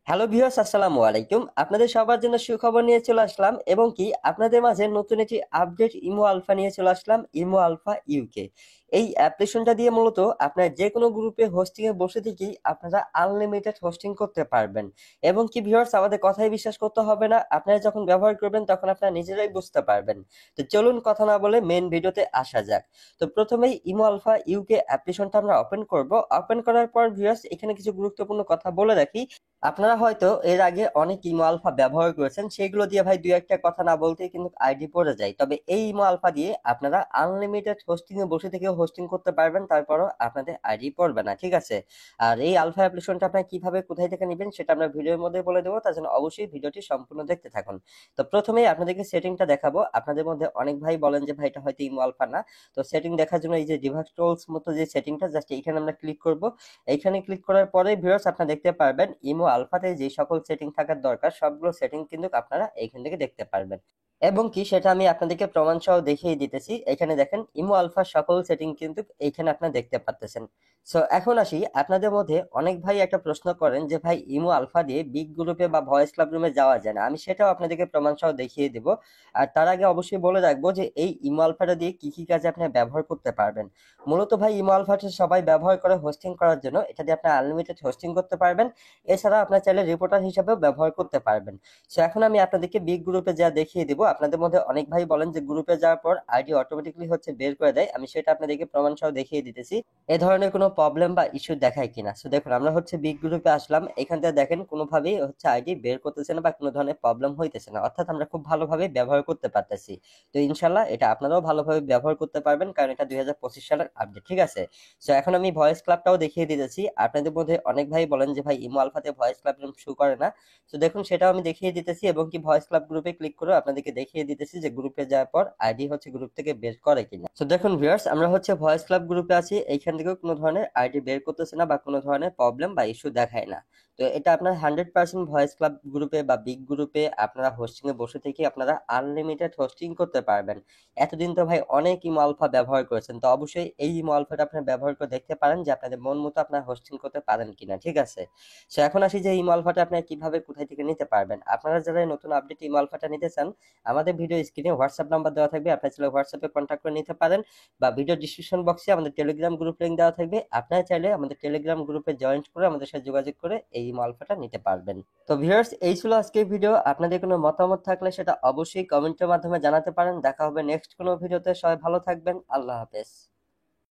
Hello viewers, আসসালামু আলাইকুম। আপনাদের সবার জন্য সুখবর নিয়ে চলে আসলাম এবং কি আপনাদের মাঝে নতুন একটি আপডেট ইমো আলফা নিয়ে চলে আসলাম, ইমো আলফা ইউকে। এই অ্যাপ্লিকেশনটা দিয়ে মূলত আপনার যে কোনো গ্রুপে হোস্টিং এ বসে থেকেই আপনারা আনলিমিটেড হোস্টিং করতে পারবেন। এবং কি ভিউয়ার্স, আমাদের কথাই বিশ্বাস করতে হবে না, আপনারা যখন ব্যবহার করবেন তখন আপনারা নিজেরাই বুঝতে পারবেন। তো চলুন কথা না বলে মেন ভিডিওতে আসা যাক। তো প্রথমেই ইমো আলফা ইউকে অ্যাপ্লিকেশনটা আমরা ওপেন করব। ওপেন করার পর ভিউয়ার্স, এখানে কিছু গুরুত্বপূর্ণ কথা বলে রাখি। আপনারা হয়তো এর আগে অনেক ইমো আলফা ব্যবহার করেছেন, সেগুলো দিয়ে ভাই দুই একটা কথা না বলতেই কিন্তু আইডি পড়ে যায়। তবে এই ইমো আলফা দিয়ে আপনারা আনলিমিটেড হোস্টিং এ বসে থেকেও হোস্টিং করতে পারবেন, তারপরও আপনাদের আইডি পড়বে না, ঠিক আছে? আর এই আলফা অ্যাপ্লিকেশনটা আপনারা কিভাবে কোথায় থেকে নেবেন সেটা আমরা ভিডিওর মধ্যে বলে দেবো, তার জন্য অবশ্যই ভিডিওটি সম্পূর্ণ দেখতে থাকুন। তো প্রথমেই আপনাদেরকে সেটিংটা দেখাবো। আপনাদের মধ্যে অনেক ভাই বলেন যে ভাই এটা হয়তো ইমো আলফা না। তো সেটিং দেখার জন্য এই যে ডিভাইস টুলস মতো যে সেটিংটা, জাস্ট এইখানে আমরা ক্লিক করব। এইখানে ক্লিক করার পরে ভিউয়ার্স আপনারা দেখতে পারবেন ইমো আলফাতে যে সকল সেটিং থাকার দরকার সবগুলো সেটিং কিন্তু আপনারা এইখান থেকে দেখতে পারবেন। এবং কি সেটা আমি আপনাদেরকে প্রমাণ সহ দেখিয়ে দিতেছি। এখানে দেখেন ইমো আলফা সকল সেটিং কিন্তু এইখানে আপনারা দেখতে পাচ্ছেন। সো এখন আসি, আপনাদের মধ্যে অনেক ভাই একটা প্রশ্ন করেন যে ভাই ইমো আলফা দিয়ে বিগ গ্রুপে বা ভয়েস ক্লাব রুমে যাওয়া যায় না। আমি সেটাও আপনাদেরকে প্রমাণ সহ দেখিয়ে দিব। আর তার আগে অবশ্যই বলে রাখবো যে এই ইমো আলফাটা দিয়ে কি কি কাজে আপনি ব্যবহার করতে পারবেন। মূলত ভাই ইমো আলফাটা সবাই ব্যবহার করে হোস্টিং করার জন্য। এটা দিয়ে আপনি আনলিমিটেড হোস্টিং করতে পারবেন। এছাড়া আপনার চাইলে রিপোর্টার হিসেবেও ব্যবহার করতে পারবেন। সো এখন আমি আপনাদেরকে বিগ গ্রুপে যা দেখিয়ে দিব। আপনাদের মধ্যে অনেক ভাই বলেন যে গ্রুপে যাওয়ার পর আইডি অটোমেটিকলি হচ্ছে বের করে দেয়, আমি সেটা আপনাদেরকে প্রমাণ সহ দেখিয়ে দিতেছি এ ধরনের কোনো প্রবলেম বা ইস্যু দেখায় কিনা। সো দেখুন, আমরা হচ্ছে বিগ গ্রুপে আসলাম, এখান থেকে দেখেন কোনোভাবেই হচ্ছে আইডি বের করতেছে না বা কোনো ধরনের প্রবলেম হইতেছে না, অর্থাৎ আমরা খুব ভালোভাবে ব্যবহার করতে পারতেছি। তো ইনশাল্লাহ এটা আপনারাও ভালোভাবে ব্যবহার করতে পারবেন, কারণ এটা 2025 সালের আপডেট, ঠিক আছে? সো এখন আমি ভয়েস ক্লাবটাও দেখিয়ে দিতেছি। আপনাদের মধ্যে অনেক ভাই বলেন যে ভাই ইমো আলফাতে ভয়েস ক্লাব শো করে না। তো দেখুন সেটাও আমি দেখিয়ে দিতেছি এবং কি ভয়েস ক্লাব গ্রুপে ক্লিক করে আপনাদেরকে দেখিয়ে দিতেছি যে গ্রুপে যাওয়ার পর আইডি হচ্ছে গ্রুপ থেকে বের করে কিনা। তো দেখুন ভিউয়ার্স, আমরা হচ্ছে ভয়েস ক্লাব গ্রুপে আছি, এইখান থেকেও কোনো ধরনের আইডি বের করতেছে না বা কোনো ধরনের প্রবলেম বা ইস্যু দেখায় না। তো এটা আপনার 100% ভয়েস ক্লাব গ্রুপে বা বিগ গ্রুপে আপনারা হোস্টিং এ বসে থেকে আপনারা আনলিমিটেড হোস্টিং করতে পারবেন। এতদিন তো ভাই অনেক ইমো আলফা ব্যবহার করেছেন, তো অবশ্যই এই ইমো আলফাটা আপনারা ব্যবহার করে দেখতে পারেন যে আপনাদের মন মতো আপনারা হোস্টিং করতে পারেন কিনা, ঠিক আছে? সো এখন আসি যে ইমো আলফাটা আপনারা কিভাবে কোথায় থেকে নিতে পারবেন। আপনারা যারা নতুন আপডেট ইমো আলফাটা নিতে চান, আমাদের ভিডিও স্ক্রিনে হোয়াটসঅ্যাপ নাম্বার দেওয়া থাকবে, আপনারা চাইলে হোয়াটসঅ্যাপে কন্ট্যাক্ট করে নিতে পারেন। বা ভিডিও ডিসক্রিপশন বক্সে আমাদের টেলিগ্রাম গ্রুপ লিংক দেওয়া থাকবে, আপনারা চাইলে আমাদের টেলিগ্রাম গ্রুপে জয়েন করে আমাদের সাথে যোগাযোগ করে এই ইমো আলফাটা নিতে পারবেন। তো ভিউয়ার্স, এই ছিল আজকের ভিডিও। আপনাদের কোনো মতামত থাকলে সেটা অবশ্যই কমেন্টের মাধ্যমে জানাতে পারেন। দেখা হবে নেক্সট কোনো ভিডিওতে। সবাই ভালো থাকবেন। আল্লাহ হাফেজ।